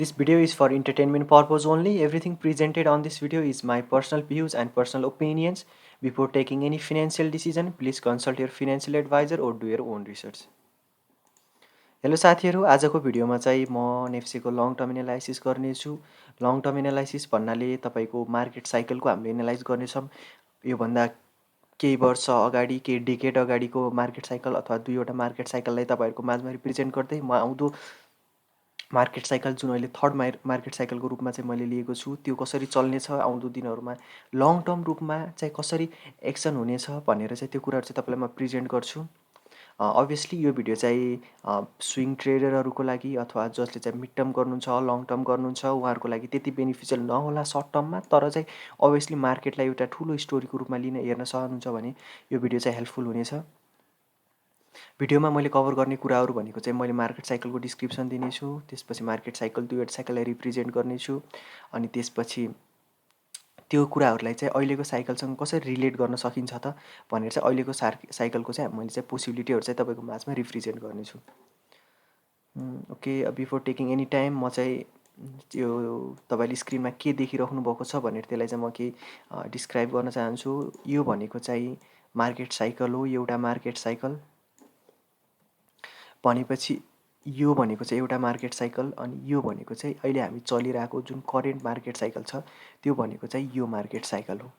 This video is for entertainment purpose only. Everything presented on this video is my personal views and personal opinions. Before taking any financial decision, please consult your financial advisor or do your own research. Hello साथीहरू, आजको भिडियोमा चाहिँ म नेफ्सीको long term analysis गर्नेछु। Long term analysis भन्नाले तपाईँको market साइकलको हामीले analyse गर्नेछौँ। योभन्दा केही वर्ष अगाडि, केही डिकेड अगाडिको मार्केट साइकल अथवा दुईवटा मार्केट साइकललाई तपाईँहरूको माझमा रिप्रेजेन्ट गर्दै म आउँदो मार्केट साइकल जुन अहिले थर्ड मार्केट साइकलको रूपमा चाहिँ मैले लिएको छु त्यो कसरी चल्नेछ, आउँदो दिनहरूमा लङ टर्म रूपमा चाहिँ कसरी एक्सन हुनेछ भनेर चाहिँ त्यो कुराहरू चाहिँ तपाईँलाई म प्रेजेन्ट गर्छु। अभियसली यो भिडियो चाहिँ स्विङ ट्रेडरहरूको लागि अथवा जसले चाहिँ मिड टर्म गर्नुहुन्छ, लङ टर्म गर्नुहुन्छ उहाँहरूको लागि त्यति बेनिफिसियल नहोला सर्ट टर्ममा, तर चाहिँ अभियसली मार्केटलाई एउटा ठुलो स्टोरीको रूपमा लिन हेर्न सक्नुहुन्छ भने यो भिडियो चाहिँ हेल्पफुल हुनेछ। भिडियोमा मैले कभर गर्ने कुराहरू भनेको चाहिँ मैले मार्केट साइकलको डिस्क्रिप्सन दिनेछु, त्यसपछि मार्केट साइकल दुईवटा साइकललाई रिप्रेजेन्ट गर्नेछु, अनि त्यसपछि त्यो कुराहरूलाई चाहिँ अहिलेको साइकलसँग कसरी रिलेट गर्न सकिन्छ त भनेर चाहिँ अहिलेको साइकलको चाहिँ मैले चाहिँ पोसिबिलिटीहरू चाहिँ तपाईँको माझमा रिप्रेजेन्ट गर्नेछु। Okay, before taking any time म चाहिँ यो तपाईँले स्क्रिनमा के देखिराख्नु भएको छ भनेर त्यसलाई चाहिँ म केही डिस्क्राइब गर्न चाहन्छु। यो भनेको चाहिँ मार्केट साइकल हो, एउटा मार्केट साइकल भनेपछि यो भनेको चाहिँ एउटा मार्केट साइकल, अनि यो भनेको चाहिँ अहिले हामी चलिरहेको जुन करेन्ट मार्केट साइकल छ त्यो भनेको चाहिँ यो मार्केट साइकल हो।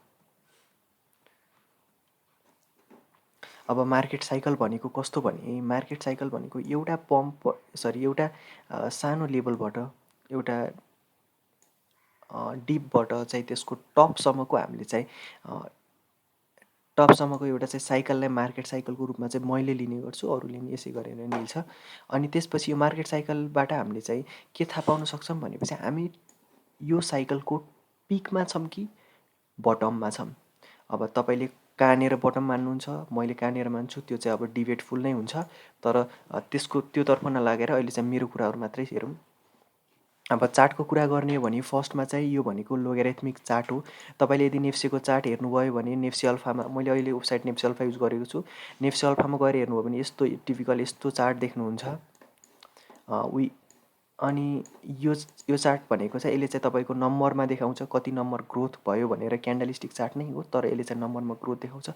अब मार्केट साइकल भनेको कस्तो भने, मार्केट साइकल भनेको एउटा एउटा सानो लेभलबाट एउटा डिपबाट चाहिँ त्यसको टपसम्मको हामीले चाहिँ टपसम्मको एउटा चाहिँ साइकललाई मार्केट साइकलको रूपमा चाहिँ मैले लिने गर्छु, अरूले नि यसै गरेर लिन्छ। अनि त्यसपछि यो मार्केट साइकलबाट हामीले चाहिँ के थाहा पाउन सक्छौँ भनेपछि हामी यो साइकलको पिकमा छौँ कि बटममा छौँ। अब तपाईँले कहाँनिर बटम मान्नुहुन्छ, मैले कहाँनिर मान्छु त्यो चाहिँ अब डिबेटफुल नै हुन्छ, तर त्यसको त्योतर्फ नलागेर अहिले चाहिँ मेरो कुराहरू मात्रै हेरौँ। अब चार्टको कुरा गर्ने हो भने फर्स्टमा चाहिँ यो भनेको लोगेरिथमिक चार्ट हो। तपाईँले यदि नेफ्सीको चार्ट हेर्नुभयो भने नेफ्सी अल्फामा, मैले अहिले वेबसाइट नेफ्सी अल्फा युज गरेको छु, नेफ्सी अल्फामा गएर हेर्नुभयो भने यस्तो टिपिकल यस्तो चार्ट देख्नुहुन्छ। अनि यो चार्ट भनेको चाहिँ यसले चाहिँ तपाईँको नम्बरमा देखाउँछ कति नम्बर ग्रोथ भयो भनेर, क्यान्डलस्टिक चार्ट नै हो तर यसले चाहिँ नम्बरमा ग्रोथ देखाउँछ।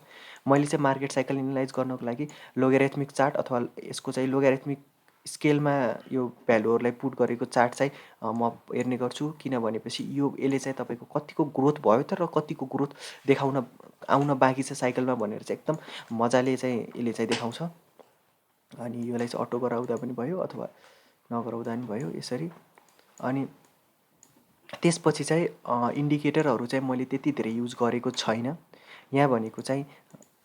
मैले चाहिँ मार्केट साइकल एनालाइज गर्नको लागि लोगेरिथमिक चार्ट अथवा यसको चाहिँ लोगेरिथमिक स्केलमा यो भ्यालुहरूलाई पुट गरेको चार्ट चाहिँ म हेर्ने गर्छु, किनभनेपछि यसले चाहिँ तपाईँको कतिको ग्रोथ भयो त र कतिको ग्रोथ देखाउन आउन बाँकी छ साइकलमा भनेर चाहिँ एकदम मजाले चाहिँ यसले चाहिँ देखाउँछ। अनि यसलाई चाहिँ अटो गराउँदा पनि भयो अथवा नगराउँदा पनि भयो यसरी। अनि त्यसपछि चाहिँ इन्डिकेटरहरू चाहिँ मैले त्यति धेरै युज गरेको छैन। यहाँ भनेको चाहिँ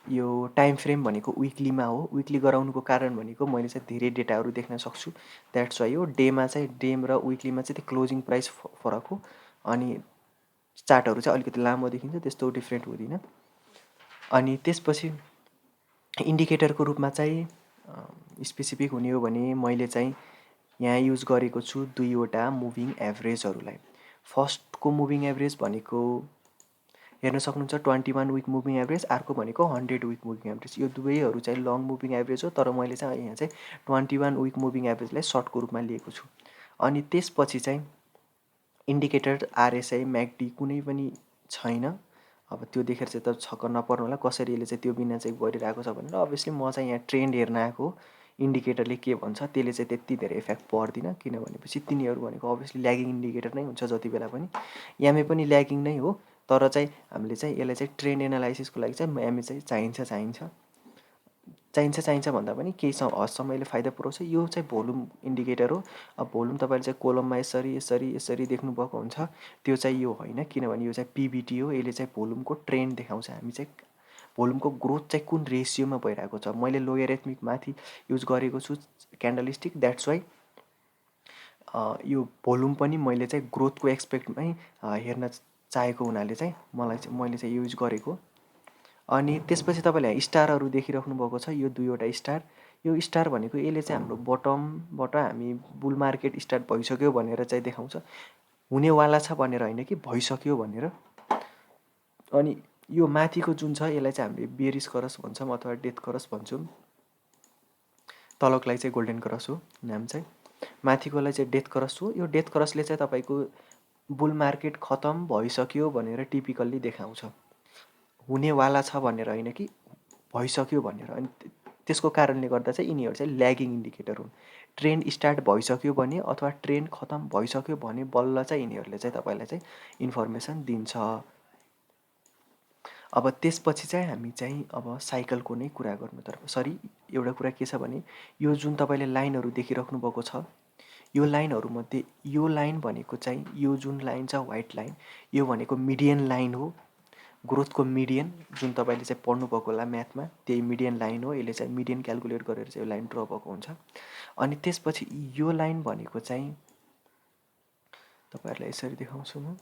यो टाइम फ्रेम भनेको विकलीमा हो। विकली गराउनुको कारण भनेको मैले चाहिँ धेरै डेटाहरू देख्न सक्छु, द्याट्स वाइ हो। डेमा चाहिँ डेम र विकलीमा चाहिँ त्यो क्लोजिङ प्राइस फरक हो, अनि चार्टहरू चाहिँ अलिकति लामो देखिन्छ, त्यस्तो डिफ्रेन्ट हुँदैन। अनि त्यसपछि इन्डिकेटरको रूपमा चाहिँ स्पेसिफिक हुने हो भने मैले चाहिँ यहाँ युज गरेको छु दुईवटा मुभिङ एभरेजहरूलाई। फर्स्टको मुभिङ एभरेज भनेको हेर्न सक्नुहुन्छ 21 विक मुभिङ एभरेज, अर्को भनेको 100 विक मुभिङ एभरेज। यो दुवैहरू चाहिँ लङ मुभिङ एभरेज हो, तर मैले चाहिँ यहाँ चाहिँ 21 विक मुभिङ एभरेजलाई सर्टको रूपमा लिएको छु। अनि त्यसपछि चाहिँ इन्डिकेटर आरएसआई म्याकडी कुनै पनि छैन। अब त्यो देखेर चाहिँ त छक्क नपर्नु होला कसरी यसले चाहिँ त्यो बिना चाहिँ गरिरहेको छ भनेर। अभियसली म चाहिँ यहाँ ट्रेन्ड हेर्न आएको, इन्डिकेटरले के भन्छ त्यसले चाहिँ त्यति धेरै इफेक्ट पर्दिनँ, किनभनेपछि तिनीहरू भनेको अभियसली ल्यागिङ इन्डिकेटर नै हुन्छ जति बेला पनि। यामे पनि ल्यागिङ नै हो, तर चाहिँ हामीले चाहिँ यसलाई चाहिँ ट्रेन्ड एनालाइसिसको लागि चाहिँ यामे चाहिँ चाहिन्छ भन्दा पनि केही हदसम्म यसले फाइदा पुऱ्याउँछ। यो चाहिँ भोल्युम इन्डिकेटर हो। अब भोल्युम तपाईँले चाहिँ कोलममा यसरी देख्नुभएको हुन्छ, त्यो चाहिँ यो होइन, किनभने यो चाहिँ पिबिटी हो। यसले चाहिँ भोल्युमको ट्रेन्ड देखाउँछ। हामी चाहिँ भोल्युमको ग्रोथ चाहिँ कुन रेसियोमा भइरहेको छ, मैले लोगेरिथमिक माथि युज गरेको छु क्यान्डलस्टिक, द्याट्स वाइ यो भोल्युम पनि मैले चाहिँ ग्रोथको एक्सपेक्टमै हेर्न चाहेको हुनाले चाहिँ मैले चाहिँ युज गरेको। अनि त्यसपछि तपाईँले स्टारहरू देखिराख्नु भएको छ, यो दुईवटा स्टार। यो स्टार भनेको यसले चाहिँ हाम्रो बटमबाट हामी बुल मार्केट स्टार्ट भइसक्यो भनेर चाहिँ देखाउँछ, हुनेवाला छ भनेर होइन कि भइसक्यो भनेर। अनि यो माथिको जुन छ यसलाई चाहिँ हामीले बेरिस क्रस भन्छौँ अथवा डेथ क्रस भन्छौँ, तलकलाई चाहिँ गोल्डन क्रस हो नाम चाहिँ। माथिकोलाई चाहिँ डेथ क्रस हो। यो डेथ क्रसले चाहिँ तपाईँको बुल मार्केट खतम भइसक्यो भनेर टिपिकल्ली देखाउँछ। हुनेवाला छ भनेर होइन कि भइसक्यो भनेर। अनि त्यसको कारणले गर्दा चाहिँ यिनीहरू चाहिँ ल्यागिङ इन्डिकेटर हुन्। ट्रेन्ड स्टार्ट भइसक्यो भने अथवा ट्रेन्ड खतम भइसक्यो भने बल्ल चाहिँ यिनीहरूले चाहिँ तपाईँलाई चाहिँ इन्फर्मेसन दिन्छ। अब त्यसपछि चाहिँ हामी चाहिँ अब साइकलको नै कुरा गर्नुतर्फ सरी एउटा कुरा के छ भने यो जुन तपाईँले लाइनहरू देखिराख्नु भएको छ यो लाइनहरूमध्ये यो लाइन भनेको चाहिँ यो जुन लाइन छ व्हाइट लाइन यो भनेको मिडियन लाइन हो। ग्रोथको मिडियन जुन तपाईँले चाहिँ पढ्नुभएको होला म्याथमा त्यही मिडियन लाइन हो। यसले चाहिँ मिडियन क्यालकुलेट गरेर चाहिँ यो लाइन ड्र भएको हुन्छ। अनि त्यसपछि यो लाइन भनेको चाहिँ तपाईँहरूलाई यसरी देखाउँछु म।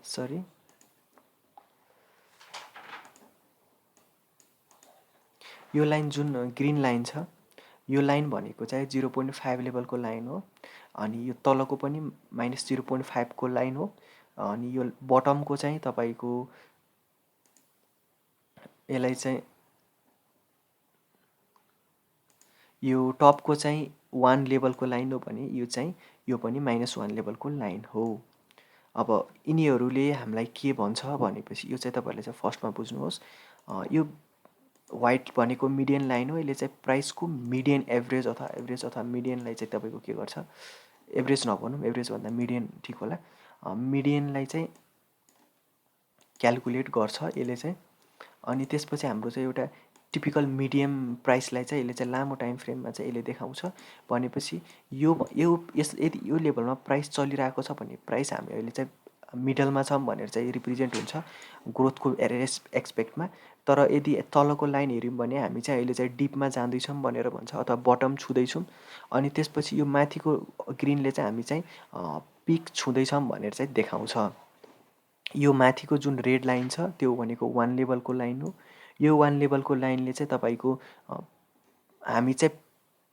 सरी यो लाइन जुन ग्रीन लाइन छ यो लाइन भनेको चाहिँ 0.5 लेभलको लाइन हो। अनि यो तलको पनि -0.5 को लाइन हो। अनि यो बटमको चाहिँ तपाईँको यसलाई चाहिँ यो टपको चाहिँ 1 लेभलको लाइन हो भने यो पनि -1 लेभलको लाइन हो। अब यिनीहरूले हामीलाई के भन्छ भनेपछि यो चाहिँ तपाईँहरूले चाहिँ फर्स्टमा बुझ्नुहोस्। यो व्हाइट भनेको मिडियन लाइन हो। यसले चाहिँ प्राइसको मिडियन एभरेज अथवा मिडियनलाई चाहिँ तपाईँको के गर्छ एभरेज नभनौँ एभरेजभन्दा मिडियन ठिक होला। मिडियनलाई चाहिँ क्यालकुलेट गर्छ यसले चाहिँ। अनि त्यसपछि हाम्रो चाहिँ एउटा टिपिकल मिडियम प्राइसलाई चाहिँ यसले चाहिँ लामो टाइम फ्रेममा चाहिँ यसले देखाउँछ। भनेपछि यदि यो लेभलमा प्राइस चलिरहेको छ भने प्राइस हामी अहिले चाहिँ मिडलमा छौँ भनेर चाहिँ रिप्रेजेन्ट हुन्छ ग्रोथको एक्सपेक्टमा। तर यदि तलको लाइन हेऱ्यौँ भने हामी चाहिँ अहिले चाहिँ डिपमा जाँदैछौँ भनेर भन्छ अथवा बटम छुँदैछौँ। अनि त्यसपछि यो माथिको ग्रिनले चाहिँ हामी चाहिँ पिक छुँदैछौँ भनेर चाहिँ देखाउँछ। यो माथिको जुन रेड लाइन छ त्यो भनेको 1 लेभलको लाइन हो। यो 1 लेभलको लाइनले चाहिँ तपाईँको हामी चाहिँ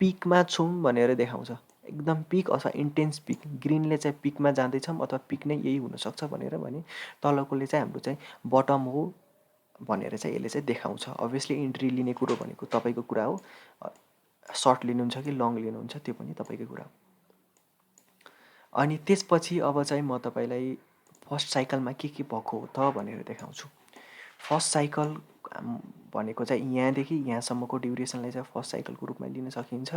पिकमा छौँ भनेर देखाउँछ। एकदम पिक अथवा इन्टेन्स पिक। ग्रिनले चाहिँ पिकमा जाँदैछौँ अथवा पिक नै यही हुनसक्छ भनेर भने तलकोले चाहिँ हाम्रो चाहिँ बटम हो भनेर चाहिँ यसले चाहिँ देखाउँछ। अभियसली इन्ट्री लिने कुरो भनेको तपाईँको कुरा हो। सर्ट लिनुहुन्छ कि लङ लिनुहुन्छ त्यो पनि तपाईँकै कुरा हो। अनि त्यसपछि अब चाहिँ म तपाईँलाई फर्स्ट साइकलमा के भएको हो त भनेर देखाउँछु। फर्स्ट साइकल भनेको चाहिँ यहाँदेखि यहाँसम्मको ड्युरेसनलाई चाहिँ फर्स्ट साइकलको रूपमा लिन सकिन्छ।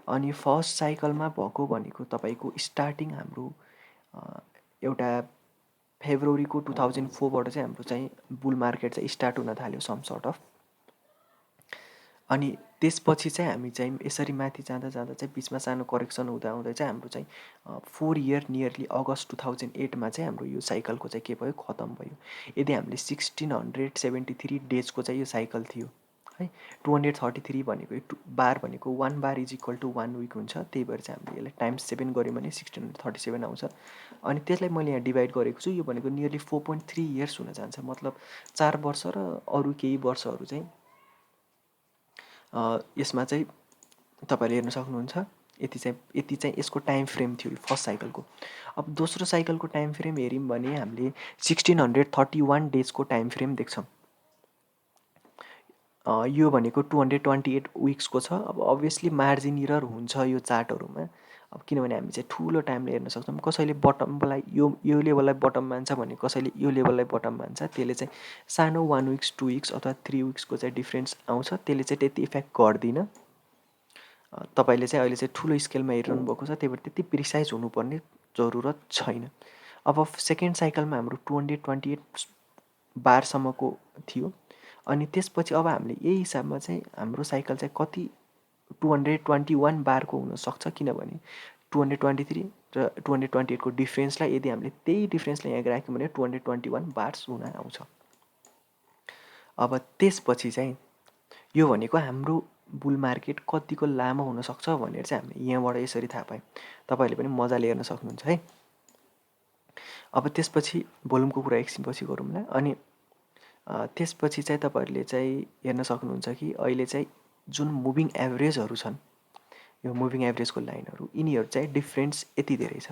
अनि फर्स्ट साइकलमा भएको भनेको तपाईँको स्टार्टिङ हाम्रो एउटा फेब्रुअरीको 2004बाट चाहिँ हाम्रो चाहिँ बुल मार्केट चाहिँ स्टार्ट हुन थाल्यो सम सर्ट अफ। अनि त्यसपछि चाहिँ हामी चाहिँ यसरी माथि जाँदा जाँदा चाहिँ बिचमा सानो करेक्सन हुँदा हुँदै चाहिँ हाम्रो चाहिँ 4 इयर नियरली अगस्त 2008मा चाहिँ हाम्रो यो साइकलको चाहिँ के भयो खतम भयो। यदि हामीले 1673 डेजको चाहिँ यो साइकल थियो है। 233 भनेको बार भनेको 1 बार इज इक्वल टु 1 विक हुन्छ। त्यही भएर चाहिँ हामीले यसलाई टाइम्स 7 गऱ्यौँ भने 1637 आउँछ। अनि त्यसलाई मैले यहाँ डिभाइड गरेको छु। यो भनेको नियरली 4.3 इयर्स हुन जान्छ। मतलब 4 वर्ष र अरू केही वर्षहरू चाहिँ यसमा चाहिँ तपाईँले हेर्न सक्नुहुन्छ। यति चाहिँ यसको टाइम फ्रेम थियो फर्स्ट साइकलको। अब दोस्रो साइकलको टाइम फ्रेम हेऱ्यौँ भने हामीले 1631 डेजको टाइम फ्रेम देख्छौँ। यो भनेको 228 विक्सको छ। अब अभियसली मार्जिन इरर हुन्छ यो चार्टहरूमा। अब किनभने हामी चाहिँ ठुलो टाइमले हेर्न सक्छौँ। कसैले बटमलाई यो लेभललाई बटम मान्छ भने कसैले यो लेभललाई बटम मान्छ। त्यसले चाहिँ सानो 1 विक्स 2 विक्स अथवा 3 विक्सको चाहिँ डिफ्रेन्स आउँछ। त्यसले चाहिँ त्यति इफेक्ट गर्दैन। तपाईँले चाहिँ अहिले चाहिँ ठुलो स्केलमा हेरिरहनु भएको छ त्यही भएर त्यति प्रिसाइज हुनुपर्ने जरुरत छैन। अब सेकेन्ड साइकलमा हाम्रो 228 बारसम्मको थियो। अनि त्यसपछि अब हामीले यही हिसाबमा चाहिँ हाम्रो साइकल चाहिँ कति 221 बारको हुनसक्छ। किनभने 223 र 228को डिफ्रेन्सलाई यदि हामीले त्यही डिफ्रेन्सलाई यहाँ राख्यौँ भने 221 बार्स हुन आउँछ। अब त्यसपछि चाहिँ यो भनेको हाम्रो बुल मार्केट कतिको लामो हुनसक्छ भनेर चाहिँ हामीले यहाँबाट यसरी थाहा पायौँ। तपाईँहरूले पनि मजाले हेर्न सक्नुहुन्छ है। अब त्यसपछि भोल्युमको कुरा एकछिनपछि गरौँला। अनि त्यसपछि चाहिँ तपाईँहरूले चाहिँ हेर्न सक्नुहुन्छ कि अहिले चाहिँ जुन मुभिङ एभरेजहरू छन् यो मुभिङ एभरेजको लाइनहरू यिनीहरू चाहिँ डिफ्रेन्स यति धेरै छ।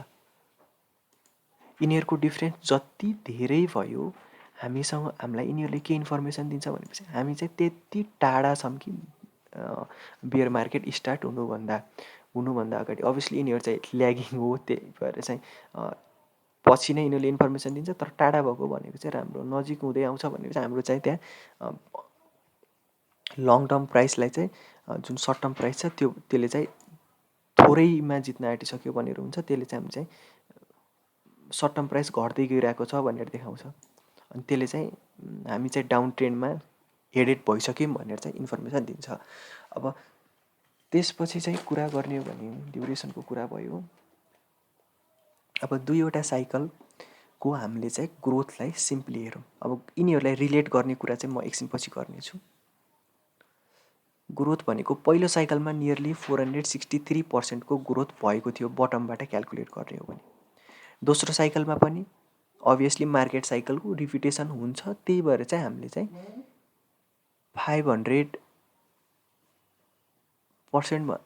यिनीहरूको डिफ्रेन्स जति धेरै भयो हामीलाई यिनीहरूले के इन्फर्मेसन दिन्छ भनेपछि हामी चाहिँ त्यति टाढा छौँ कि बियर मार्केट स्टार्ट हुनुभन्दा अगाडि अभियसली यिनीहरू चाहिँ ल्यागिङ हो, त्यही भएर चाहिँ पछि नै यिनीहरूले इन्फर्मेसन दिन्छ। तर टाढा भएको भनेको चाहिँ राम्रो, नजिक हुँदै आउँछ भनेको चाहिँ हाम्रो चाहिँ त्यहाँ लङ टर्म प्राइसलाई चाहिँ जुन सर्ट टर्म प्राइस छ त्यसले चाहिँ थोरैमा जित्न आँटिसक्यो भनेर हुन्छ। त्यसले चाहिँ हामी चाहिँ सर्ट टर्म प्राइस घट्दै गइरहेको छ भनेर देखाउँछ। अनि त्यसले चाहिँ हामी चाहिँ डाउन ट्रेन्डमा हेडेड भइसक्यौँ भनेर चाहिँ इन्फर्मेसन दिन्छ। अब त्यसपछि चाहिँ कुरा गर्ने हो भने ड्युरेसनको कुरा भयो। अब दुईवटा साइकलको हामीले चाहिँ ग्रोथलाई सिम्पली हेरौँ। अब यिनीहरूलाई रिलेट गर्ने कुरा चाहिँ म एकछिनपछि गर्नेछु। ग्रोथ भनेको पहिलो साइकलमा नियरली 463% को ग्रोथ भएको थियो बटमबाट क्यालकुलेट गर्ने हो भने। दोस्रो साइकलमा पनि अभियसली मार्केट साइकलको रिपिटेसन हुन्छ, त्यही भएर चाहिँ हामीले चाहिँ 500%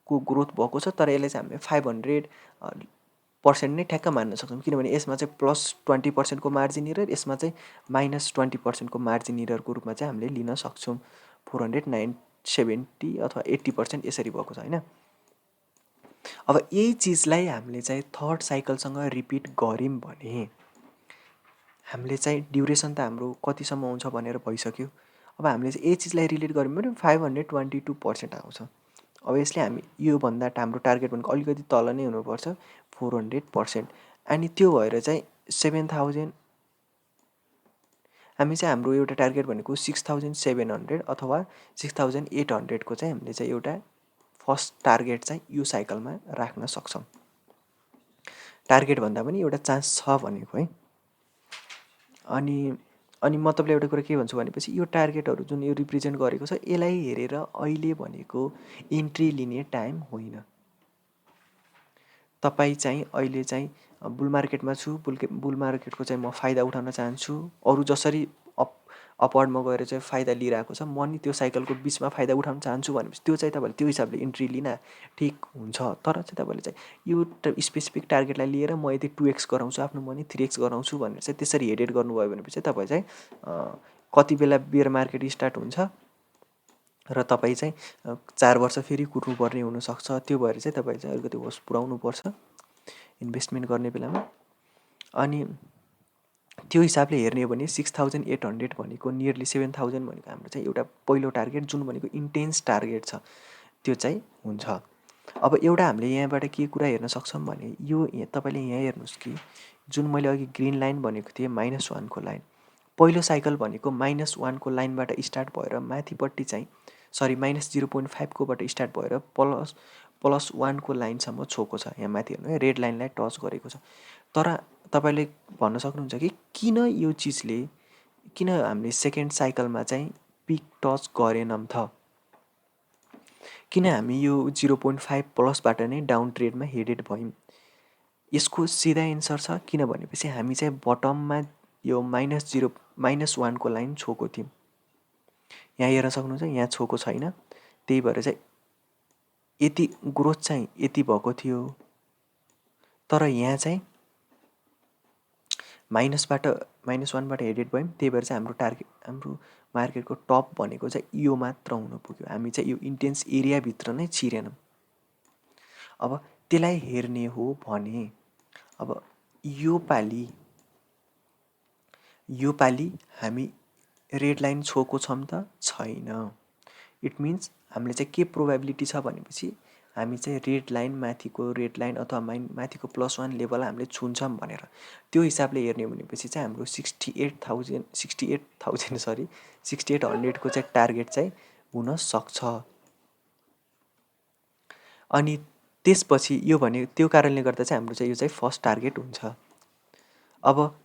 को ग्रोथ भएको छ। तर यसले चाहिँ हामीले 500% नै ठ्याक्क मान्न सक्छौँ, किनभने यसमा चाहिँ +20% को मार्जिन इरर, यसमा चाहिँ -20% को मार्जिन इररको रूपमा चाहिँ हामीले लिन सक्छौँ। 470 अथवा 80% यसरी भएको छ होइन। अब यही चिजलाई हामीले चाहिँ थर्ड साइकलसँग रिपिट गऱ्यौँ भने हामीले चाहिँ ड्युरेसन त हाम्रो कतिसम्म आउँछ भनेर भइसक्यो। अब हामीले चाहिँ यही चिजलाई रिलेट गऱ्यौँ भने 522% आउँछ। अभियसली हामी योभन्दा हाम्रो टार्गेट भनेको अलिकति तल नै हुनुपर्छ, 400%। अनि त्यो भएर चाहिँ 7000 हामी चाहिँ हाम्रो एउटा टार्गेट भनेको 6700 अथवा 6800 को चाहिँ हामीले चाहिँ एउटा फर्स्ट टार्गेट चाहिँ यो साइकलमा राख्न सक्छौँ। टार्गेट भन्दा पनि एउटा चान्स छ भनेको है। अनि म तपाईँलाई एउटा कुरा के भन्छु भनेपछि यो टार्गेटहरू जुन यो रिप्रेजेन्ट गरेको छ यसलाई हेरेर अहिले भनेको इन्ट्री लिने टाइम होइन। तपाईँ चाहिँ अहिले चाहिँ बुल मार्केटमा छु, बुल मार्केटको चाहिँ म फाइदा उठाउन चाहन्छु, अरू जसरी अपवर्डमा गएर चाहिँ फाइदा लिइरहेको छ म नि त्यो साइकलको बिचमा फाइदा उठाउन चाहन्छु भनेपछि त्यो चाहिँ तपाईँले त्यो हिसाबले इन्ट्री लिन ठिक हुन्छ। तर चाहिँ तपाईँले चाहिँ यो स्पेसिफिक टार्गेटलाई लिएर म यदि 2x गराउँछु आफ्नो मनी, 3x गराउँछु भनेर चाहिँ त्यसरी हेडेड गर्नुभयो भनेपछि तपाईँ चाहिँ कति बेला बियर मार्केट स्टार्ट हुन्छ र तपाईँ चाहिँ 4 वर्ष फेरि कुर्नुपर्ने हुनसक्छ। त्यो भएर चाहिँ तपाईँ चाहिँ अलिकति होस पुऱ्याउनुपर्छ इन्भेस्टमेन्ट गर्ने बेलामा। अनि त्यो हिसाबले हेर्ने हो भने 6800 भनेको नियरली 7000 भनेको हाम्रो चाहिँ एउटा पहिलो टार्गेट जुन भनेको इन्टेन्स टार्गेट छ त्यो चाहिँ हुन्छ। अब एउटा हामीले यहाँबाट के कुरा हेर्न सक्छौँ भने यो तपाईँले यहाँ हेर्नुहोस् कि जुन मैले अघि ग्रिन लाइन भनेको थिएँ -1 को लाइन, पहिलो साइकल भनेको -1 को लाइनबाट स्टार्ट भएर माथिपट्टि चाहिँ -0.5 कोबाट स्टार्ट भएर +1 को लाइनसम्म छोएको छ। यहाँ माथि हेर्नु है, रेड लाइनलाई टच गरेको छ। तर तपाईँले भन्न सक्नुहुन्छ कि किन हामीले सेकेन्ड साइकलमा चाहिँ पिक टच गरेनौँ त, किन हामी यो 0.5 प्लसबाट नै डाउन ट्रेडमा हेडेड भयौँ। यसको सिधा एन्सर छ, किन भनेपछि हामी चाहिँ बटममा यो -1 को लाइन छोएको थियौँ। यहाँ हेर्न सक्नुहुन्छ, यहाँ छोएको छैन, त्यही भएर चाहिँ यति ग्रोथ चाहिँ यति भएको थियो। तर यहाँ चाहिँ -1बाट हेडेड भयौँ, त्यही भएर चाहिँ हाम्रो मार्केटको टप भनेको चाहिँ यो मात्र हुन पुग्यो। हामी चाहिँ यो इन्टेन्स एरियाभित्र नै छिरेनौँ। अब त्यसलाई हेर्ने हो भने अब यो पालि हामी रेड लाइन छोएको छौँ त छैन। इट मिन्स हामीले चाहिँ के प्रोबेबिलिटी छ भनेपछि हामी चाहिँ माथिको रेड लाइन अथवा माथिको +1 लेभल हामीले छुन्छौँ भनेर त्यो हिसाबले हेर्ने हो भनेपछि चाहिँ हाम्रो 6800 को चाहिँ टार्गेट चाहिँ हुन सक्छ। अनि त्यसपछि यो भने त्यो कारणले गर्दा चाहिँ हाम्रो चाहिँ यो चाहिँ फर्स्ट टार्गेट हुन्छ। अब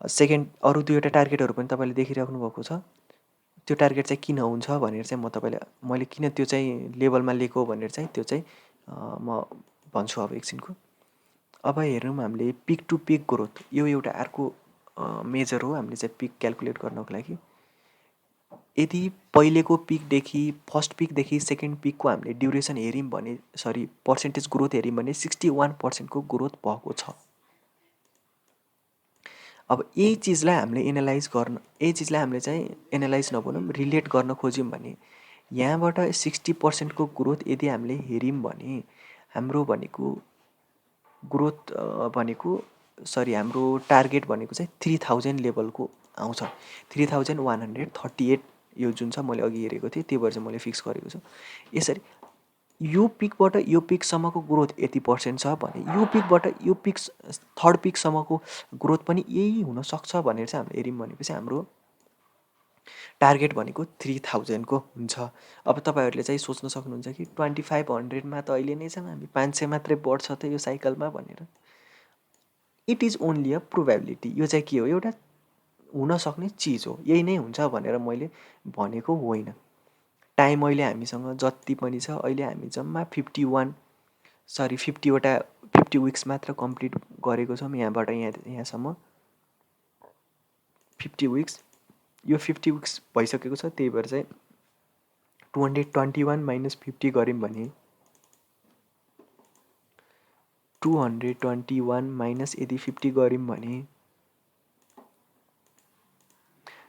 सेकेन्ड अरू दुईवटा टार्गेटहरू पनि तपाईँले देखिराख्नु भएको छ। त्यो टार्गेट चाहिँ किन हुन्छ भनेर चाहिँ मैले किन त्यो चाहिँ लेभलमा लिएको भनेर चाहिँ त्यो चाहिँ म भन्छु अब एकछिनको। अब हेरौँ हामीले पिक टु पिक ग्रोथ, यो एउटा अर्को मेजर हो हामीले चाहिँ पिक क्यालकुलेट गर्नको लागि। यदि पहिलेको पिकदेखि फर्स्ट पिकदेखि सेकेन्ड पिकको हामीले ड्युरेसन हेऱ्यौँ भने पर्सेन्टेज ग्रोथ हेऱ्यौँ भने 61% को ग्रोथ भएको छ। अब यही चिजलाई हामीले चाहिँ एनालाइज नभनौँ, रिलेट गर्न खोज्यौँ भने यहाँबाट 60%को ग्रोथ यदि हामीले हेऱ्यौँ भने हाम्रो भनेको ग्रोथ हाम्रो टार्गेट भनेको चाहिँ 3000 लेभलको आउँछ। 3138 यो जुन छ मैले अघि हेरेको थिएँ, त्यही भएर चाहिँ मैले फिक्स गरेको छु। यसरी यो पिकबाट यो पिकसम्मको ग्रोथ यति % छ भने यो पिकबाट यो पिक थर्ड पिकसम्मको ग्रोथ पनि यही हुनसक्छ भनेर चाहिँ हामीले हेऱ्यौँ भनेपछि हाम्रो टार्गेट भनेको 3000 को हुन्छ। अब तपाईँहरूले चाहिँ सोच्न सक्नुहुन्छ कि 2500 मा त अहिले नै छौँ हामी, 500 मात्रै बढ्छ त यो साइकलमा भनेर। It is only a probability. यो चाहिँ के हो, एउटा हुनसक्ने चिज हो, यही नै हुन्छ भनेर मैले भनेको होइन। टाइम अहिले हामीसँग जति पनि छ, अहिले हामी जम्मा 50 विक्स मात्र कम्प्लिट गरेको छौँ यहाँबाट यहाँसम्म 50 विक्स। यो 50 विक्स भइसकेको छ, त्यही भएर चाहिँ 221 माइनस 50 गऱ्यौँ भने 221 माइनस यदि 50 गऱ्यौँ भने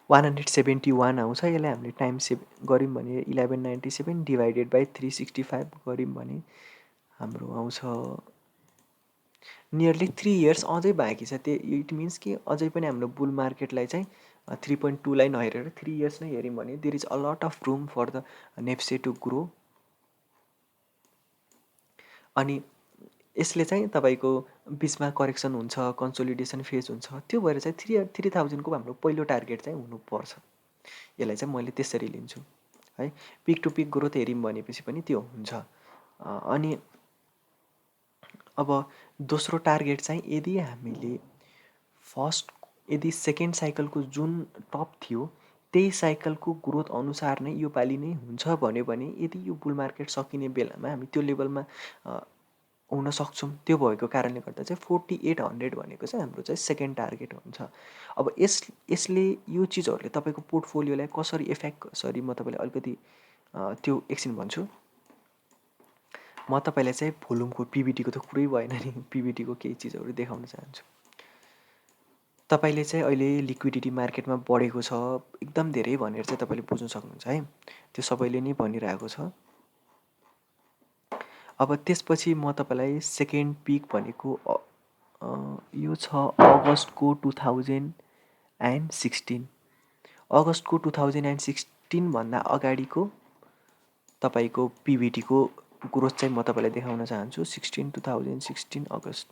171 आउँछ। यसलाई हामीले टाइम सेभ गऱ्यौँ भने 1197 डिभाइडेड बाई 365 गऱ्यौँ भने हाम्रो आउँछ नियरली 3 इयर्स अझै बाँकी छ। इट मिन्स कि अझै पनि हाम्रो बुल मार्केटलाई चाहिँ 3.2 लाई नहेरेर 3 इयर्स नै हेऱ्यौँ भने there is a lot of room for the NEPSE to grow. अनि यसले चाहिँ तपाईँको बिचमा करेक्सन हुन्छ, कन्सोलिडेसन फेज हुन्छ, त्यो भएर चाहिँ 3000 को हाम्रो पहिलो टार्गेट चाहिँ हुनुपर्छ। यसलाई चाहिँ मैले त्यसरी लिन्छु है। पिक टु पिक ग्रोथ हेऱ्यौँ भनेपछि पनि त्यो हुन्छ। अनि अब दोस्रो टार्गेट चाहिँ यदि सेकेन्ड साइकलको जुन टप थियो त्यही साइकलको ग्रोथ अनुसार नै यो पालि नै हुन्छ भन्यो भने यदि यो बुल मार्केट सकिने बेलामा हामी त्यो लेभलमा हुन सक्छौँ। त्यो भएको कारणले गर्दा चाहिँ 4800 भनेको चाहिँ हाम्रो चाहिँ सेकेन्ड टार्गेट हुन्छ। अब यसले यो चिजहरूले तपाईँको पोर्टफोलियोलाई कसरी इफेक्ट, म तपाईँलाई अलिकति त्यो एकछिन भन्छु। म तपाईँलाई चाहिँ भोल्युमको पिबिटीको त कुरै भएन नि, पिबिटीको केही चिजहरू देखाउन चाहन्छु। तपाईँले चाहिँ अहिले लिक्विडिटी मार्केटमा बढेको छ एकदम धेरै भनेर चाहिँ तपाईँले बुझ्न सक्नुहुन्छ है, त्यो सबैले नै भनिरहेको छ। अब त्यसपछि म तपाईँलाई सेकेन्ड पिक भनेको यो छ अगस्तको 2016। अगस्तको 2016 भन्दा अगाडिको तपाईँको पिबिटीको ग्रोथ चाहिँ म तपाईँलाई देखाउन चाहन्छु। 2016 अगस्त।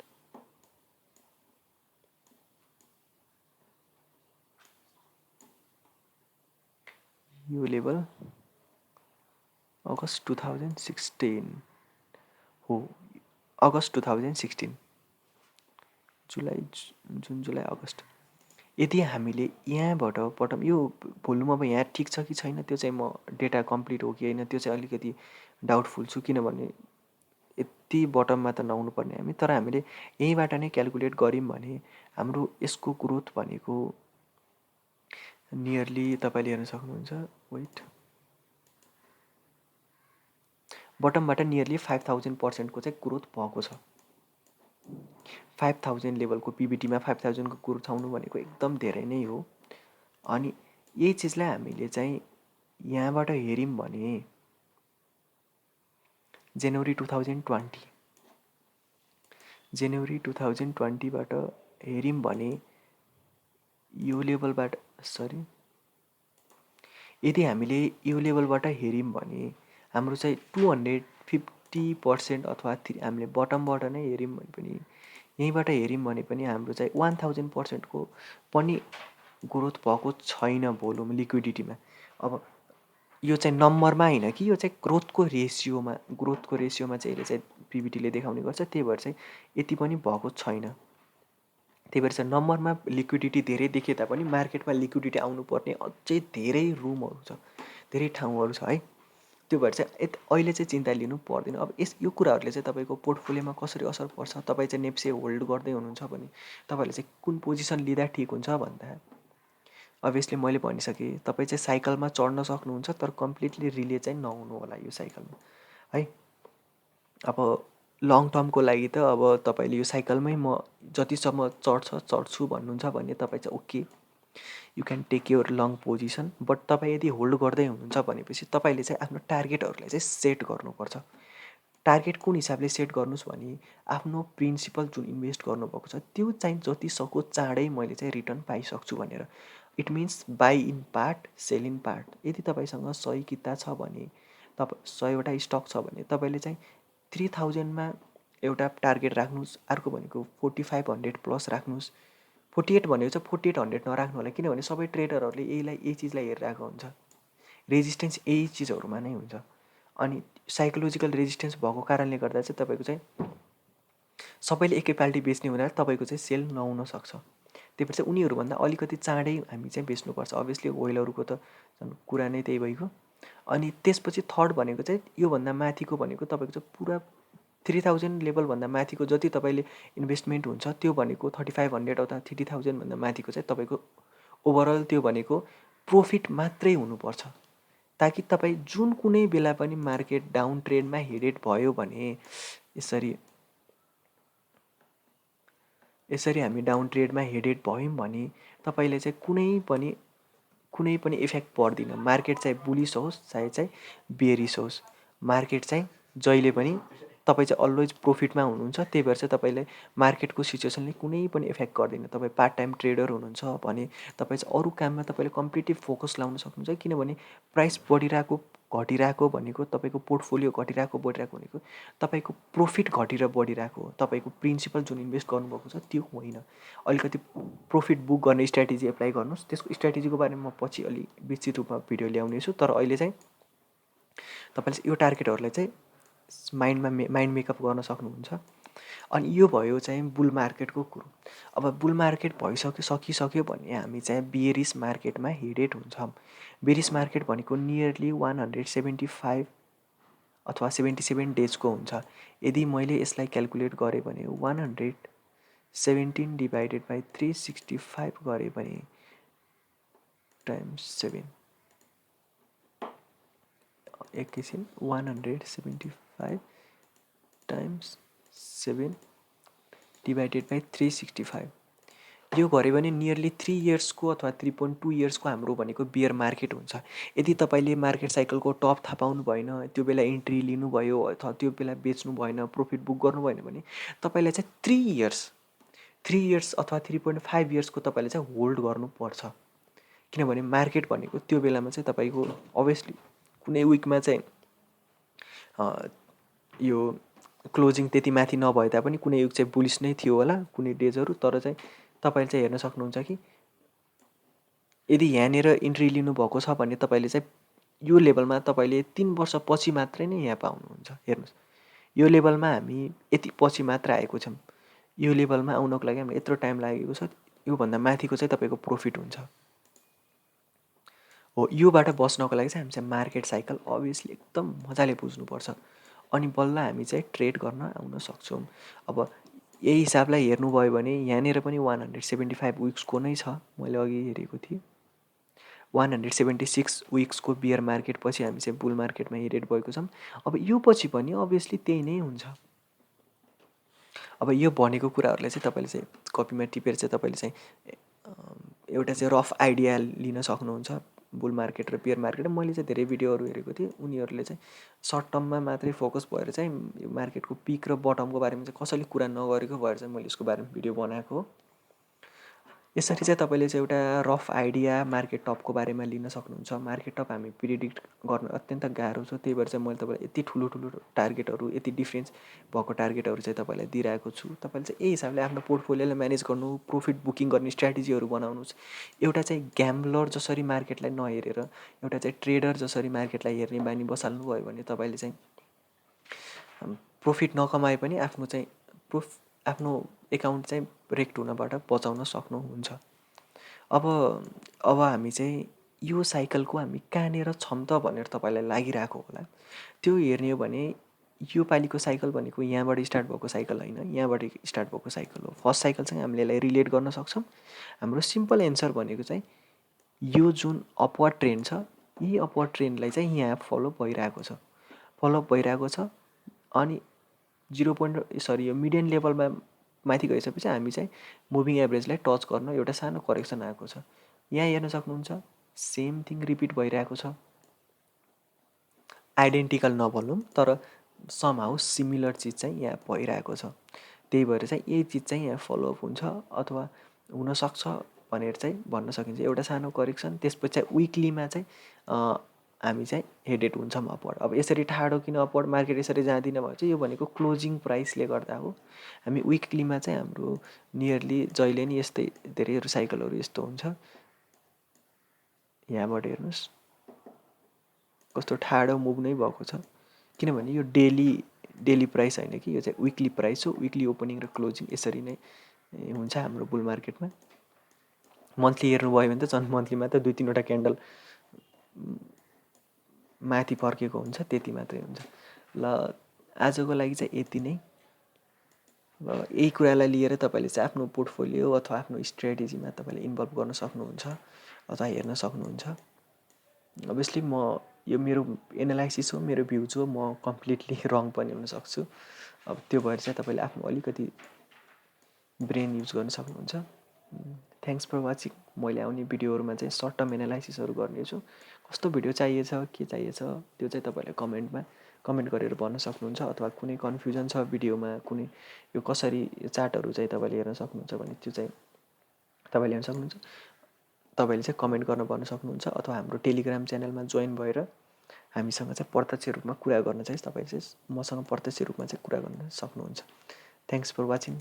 यो लेभल अगस्त 2016 हो, अगस्त 2016 जुन जुलाई अगस्त। यदि हामीले यहाँबाट बटम, यो भोल्युम अब यहाँ ठिक छ कि छैन त्यो चाहिँ म डेटा कम्प्लिट हो कि होइन त्यो चाहिँ अलिकति डाउटफुल छु, किनभने यति बटममा त नहुनुपर्ने हामी, तर हामीले यहीँबाट नै क्यालकुलेट गऱ्यौँ भने हाम्रो यसको ग्रोथ भनेको नियरली तपाईँले हेर्न सक्नुहुन्छ, वेट, बटमबाट नियरली 5000% को चाहिँ ग्रोथ भएको छ। 5000 लेभलको पिबिटीमा 5000 को ग्रोथ आउनु भनेको एकदम धेरै नै हो। अनि यही चिजलाई हामीले चाहिँ यहाँबाट हेऱ्यौँ भने जनवरी 2020 बाट हेऱ्यौँ भने यो लेभलबाट यदि हामीले यो लेभलबाट हेऱ्यौँ भने हाम्रो चाहिँ 250% अथवा हामीले बटमबाट नै हेऱ्यौँ भने पनि, यहीँबाट हेऱ्यौँ भने पनि हाम्रो चाहिँ 1000% को पनि ग्रोथ भएको छैन भोल्युम लिक्विडिटीमा। अब यो चाहिँ नम्बरमा होइन कि यो चाहिँ ग्रोथको रेसियोमा चाहिँ यसले चाहिँ पिबिटीले देखाउने गर्छ। त्यही भएर चाहिँ यति पनि भएको छैन। त्यही भएर चाहिँ नम्बरमा लिक्विडिटी धेरै देखे तापनि मार्केटमा लिक्विडिटी आउनुपर्ने अझै धेरै रुमहरू छ, धेरै ठाउँहरू छ है। त्यो भएर चाहिँ अहिले चाहिँ चिन्ता लिनु पर्दैन। अब यो कुराहरूले चाहिँ तपाईँको पोर्टफोलियोमा कसरी असर पर्छ, तपाईँ चाहिँ नेप्से होल्ड गर्दै हुनुहुन्छ भने तपाईँहरूले चाहिँ कुन पोजिसन लिँदा ठिक हुन्छ भन्दा अभियसली मैले भनिसकेँ, तपाईँ चाहिँ साइकलमा चढ्न सक्नुहुन्छ तर कम्प्लिटली रिले चाहिँ नहुनु होला यो साइकलमा है। अब लङ टर्मको लागि त अब तपाईँले यो साइकलमै म जतिसम्म चढ्छु भन्नुहुन्छ भने तपाईँ चाहिँ okay, you can take your long position. But तपाईँ यदि होल्ड गर्दै हुनुहुन्छ भनेपछि तपाईँले चाहिँ आफ्नो टार्गेटहरूलाई चाहिँ सेट गर्नुपर्छ। टार्गेट कुन हिसाबले सेट गर्नुहोस् भने आफ्नो प्रिन्सिपल जुन इन्भेस्ट गर्नुभएको छ त्यो चाहिँ जति सक्दो चाँडै मैले चाहिँ रिटर्न पाइसक्छु भनेर। It means buy in part sell in part. यदि तपाईँसँग 100 किता छ भने, 100वटा स्टक छ भने तपाईँले चाहिँ 3000मा एउटा टार्गेट राख्नुहोस्, अर्को भनेको 4500 प्लस राख्नुहोस्। 48 भनेको चाहिँ 4800 नराख्नु होला, किनभने सबै ट्रेडरहरूले यही चिजलाई हेरिरहेको हुन्छ। रेजिस्टेन्स यही चिजहरूमा नै हुन्छ। अनि साइकोलोजिकल रेजिस्टेन्स भएको कारणले गर्दा चाहिँ तपाईँको चाहिँ सबैले एकैपाल्टी बेच्ने हुँदा तपाईँको चाहिँ सेल नहुन सक्छ। त्यही भएर चाहिँ उनीहरूभन्दा अलिकति चाँडै हामी चाहिँ बेच्नुपर्छ। अभियसली व्हेलहरूको त कुरा नै त्यही भइगयो। अनि त्यसपछि थर्ड भनेको चाहिँ योभन्दा माथिको भनेको तपाईँको चाहिँ पुरा 3000 लेभलभन्दा माथिको जति तपाईँले इन्भेस्टमेन्ट हुन्छ त्यो भनेको 3500 अथवा 30,000भन्दा माथिको चाहिँ तपाईँको ओभरअल त्यो भनेको प्रोफिट मात्रै हुनुपर्छ, ताकि तपाईँ जुन कुनै बेला पनि मार्केट डाउन ट्रेन्डमा हेडेड भयो भने यसरी हामी डाउन ट्रेडमा हेडेड भयौँ भने तपाईँले चाहिँ कुनै पनि इफेक्ट पर्दैन। मार्केट चाहिँ बुलिस होस् चाहे चाहिँ बेरिस होस्, मार्केट चाहिँ जहिले पनि तपाईँ चाहिँ अलवेज प्रोफिटमा हुनुहुन्छ। त्यही भएर चाहिँ तपाईँलाई मार्केटको सिचुएसनले कुनै पनि इफेक्ट गर्दैन। तपाईँ पार्ट टाइम ट्रेडर हुनुहुन्छ भने तपाईँ चाहिँ अरू काममा तपाईँले कम्प्लिटली फोकस लाउन सक्नुहुन्छ, किनभने प्राइस बढिरहेको घटिरहेको भनेको तपाईँको पोर्टफोलियो घटिरहेको बढिरहेको भनेको तपाईँको प्रोफिट घटेर बढिरहेको हो, तपाईँको प्रिन्सिपल जुन इन्भेस्ट गर्नुभएको छ त्यो होइन। अलिकति प्रोफिट बुक गर्ने स्ट्राटेजी एप्लाई गर्नुहोस्। त्यसको स्ट्राटेजीको बारेमा म पछि अलि विस्तृत रूपमा भिडियो ल्याउनेछु। तर अहिले चाहिँ तपाईँले यो टार्गेटहरूलाई चाहिँ माइन्ड मेकअप गर्न सक्नुहुन्छ। अनि यो भयो चाहिँ बुल मार्केटको कुरो। अब बुल मार्केट सकिसक्यो भने हामी चाहिँ बेरिस मार्केटमा हेडेड हुन्छौँ। बेरिस मार्केट भनेको नियरली 175 अथवा 77 डेजको हुन्छ। यदि मैले यसलाई क्यालकुलेट गरेँ भने 117 डिभाइडेड बाई 365 गरेँ भने टाइम्स 7, एकैछिन 175 टाइम्स 7 डिभाइडेड बाई 365 यो गऱ्यो भने नियरली 3 इयर्सको अथवा 3.2 इयर्सको हाम्रो भनेको बियर मार्केट हुन्छ। यदि तपाईँले मार्केट साइकलको टप थाहा पाउनु भएन, त्यो बेला इन्ट्री लिनुभयो अथवा त्यो बेला बेच्नु भएन, प्रफिट बुक गर्नु भएन भने तपाईँलाई चाहिँ 3 इयर्स अथवा 3.5 इयर्सको तपाईँले चाहिँ होल्ड गर्नुपर्छ। किनभने मार्केट भनेको त्यो बेलामा चाहिँ तपाईँको अभियसली कुनै विकमा चाहिँ यो क्लोजिङ त्यति माथि नभए तापनि कुनै विक चाहिँ बुलिस नै थियो होला कुनै डेजहरू। तर चाहिँ तपाईँले चाहिँ हेर्न सक्नुहुन्छ कि यदि यहाँनिर इन्ट्री लिनुभएको छ भने तपाईँले चाहिँ यो लेभलमा तपाईँले 3 वर्षपछि मात्रै नै यहाँ पाउनुहुन्छ। हेर्नुहोस्, यो लेभलमा हामी यति पछि मात्र आएको छौँ। यो लेभलमा आउनको लागि हामीलाई यत्रो टाइम लागेको छ। योभन्दा माथिको चाहिँ तपाईँको प्रोफिट हुन्छ। हो, योबाट बस्नको लागि चाहिँ हामी चाहिँ मार्केट साइकल अभियसली एकदम मजाले बुझ्नुपर्छ। अनि बल्ल हामी चाहिँ ट्रेड गर्न आउन सक्छौँ। अब यही हिसाबलाई हेर्नुभयो भने यहाँनिर पनि 175 विक्सको नै छ। मैले अघि हेरेको थिएँ 176 विक्सको बियर मार्केट पछि हामी चाहिँ बुल मार्केटमा हेडेड भएको छौँ। अब यो पछि पनि अभियसली त्यही नै हुन्छ। अब यो भनेको कुराहरूलाई चाहिँ तपाईँले चाहिँ कपीमा टिपेर चाहिँ तपाईँले चाहिँ एउटा चाहिँ रफ आइडिया लिन सक्नुहुन्छ बुल मार्केट र बियर मार्केट। मैले चाहिँ धेरै भिडियोहरू हेरेको थिएँ, उनीहरूले चाहिँ सर्ट टर्ममा मात्रै फोकस भएर चाहिँ मार्केटको पिक र बटमको बारेमा चाहिँ कसैले कुरा नगरेको भएर चाहिँ मैले यसको बारेमा भिडियो बनाएको हो। यसरी चाहिँ तपाईँले चाहिँ एउटा रफ आइडिया मार्केट टपको बारेमा लिन सक्नुहुन्छ। मार्केट टप हामी प्रिडिक्ट गर्न अत्यन्त गाह्रो छ। त्यही भएर चाहिँ मैले तपाईँलाई यति ठुलो टार्गेटहरू, यति डिफ्रेन्स भएको टार्गेटहरू चाहिँ तपाईँलाई दिइरहेको छु। तपाईँले चाहिँ यही हिसाबले आफ्नो पोर्टफोलियोलाई म्यानेज गर्नु, प्रोफिट बुकिङ गर्ने स्ट्राटेजीहरू बनाउनुहोस्। एउटा चाहिँ ग्याम्बलर जसरी मार्केटलाई नहेरेर एउटा चाहिँ ट्रेडर जसरी मार्केटलाई हेर्ने बानी बसाल्नुभयो भने तपाईँले चाहिँ प्रोफिट नकमाए पनि आफ्नो एकाउन्ट चाहिँ रेक्ट हुनबाट बचाउन सक्नुहुन्छ। अब हामी चाहिँ यो साइकलको हामी कहाँनिर छौँ त भनेर तपाईँलाई लागिरहेको होला। त्यो हेर्ने हो भने यो पालिको साइकल भनेको यहाँबाट स्टार्ट भएको साइकल होइन, यहाँबाट स्टार्ट भएको साइकल हो। फर्स्ट साइकलसँग हामीले यसलाई रिलेट गर्न सक्छौँ। हाम्रो सिम्पल एन्सर भनेको चाहिँ यो जुन अपवर्ड ट्रेन्ड छ, यी अपवर्ड ट्रेन्डलाई चाहिँ यहाँ फलो भइरहेको छ। अनि यो मिडियन लेभलमा माथि गइसकेपछि हामी चाहिँ मुभिङ एभरेजलाई टच गर्न एउटा सानो करेक्सन आएको छ। यहाँ हेर्न सक्नुहुन्छ सेम थिङ रिपिट भइरहेको छ। आइडेन्टिकल नभनौँ तर समहाउ सिमिलर चिज चाहिँ यहाँ भइरहेको छ। त्यही भएर चाहिँ यही चिज चाहिँ यहाँ फलोअप हुन्छ अथवा हुनसक्छ भनेर चाहिँ भन्न सकिन्छ। एउटा सानो करेक्सन, त्यसपछि चाहिँ विकलीमा चाहिँ हामी चाहिँ हेडेड हुन्छौँ अपवर्ड। अब यसरी ठाडो किन अपवर्ड मार्केट यसरी जाँदिन भने चाहिँ यो भनेको क्लोजिङ प्राइसले गर्दा हो। हामी विकलीमा चाहिँ हाम्रो नियरली जहिले नि यस्तै धेरैहरू साइकलहरू यस्तो हुन्छ। यहाँबाट हेर्नुहोस् कस्तो ठाडो मुभ नै भएको छ, किनभने यो डेली प्राइस होइन कि, यो चाहिँ विकली प्राइस हो। विकली ओपनिङ र क्लोजिङ यसरी नै हुन्छ हाम्रो बुल मार्केटमा। मन्थली हेर्नुभयो भने त झन् मन्थलीमा त 2-3वटा क्यान्डल माथि फर्केको हुन्छ, त्यति मात्रै हुन्छ। ल आजको लागि चाहिँ यति नै। ल यही कुरालाई लिएर तपाईँले चाहिँ आफ्नो पोर्टफोलियो अथवा आफ्नो स्ट्र्याटेजीमा तपाईँले इन्भल्भ गर्न सक्नुहुन्छ अथवा हेर्न सक्नुहुन्छ। अभियसली यो मेरो एनालाइसिस हो, मेरो भ्युज हो, म कम्प्लिटली रङ पनि हुन सक्छु। अब त्यो भएर चाहिँ तपाईँले आफ्नो अलिकति ब्रेन युज गर्न सक्नुहुन्छ। Thanks for watching. मैले आउने भिडियोहरूमा चाहिँ सर्ट टर्म एनालाइसिसहरू गर्नेछु। कस्तो भिडियो चाहिएछ, के चाहिएछ त्यो चाहिँ तपाईँले कमेन्ट गरेर भन्न सक्नुहुन्छ। अथवा कुनै कन्फ्युजन छ भिडियोमा, कुनै यो कसरी चार्टहरू चाहिँ तपाईँले हेर्न सक्नुहुन्छ भने त्यो चाहिँ तपाईँले हेर्न सक्नुहुन्छ। तपाईँले चाहिँ कमेन्ट गर्न भन्न सक्नुहुन्छ अथवा हाम्रो टेलिग्राम च्यानलमा जोइन भएर हामीसँग चाहिँ प्रत्यक्ष रूपमा कुरा गर्न चाहिँ तपाईँ चाहिँ मसँग प्रत्यक्ष रूपमा चाहिँ कुरा गर्न सक्नुहुन्छ। Thanks for watching.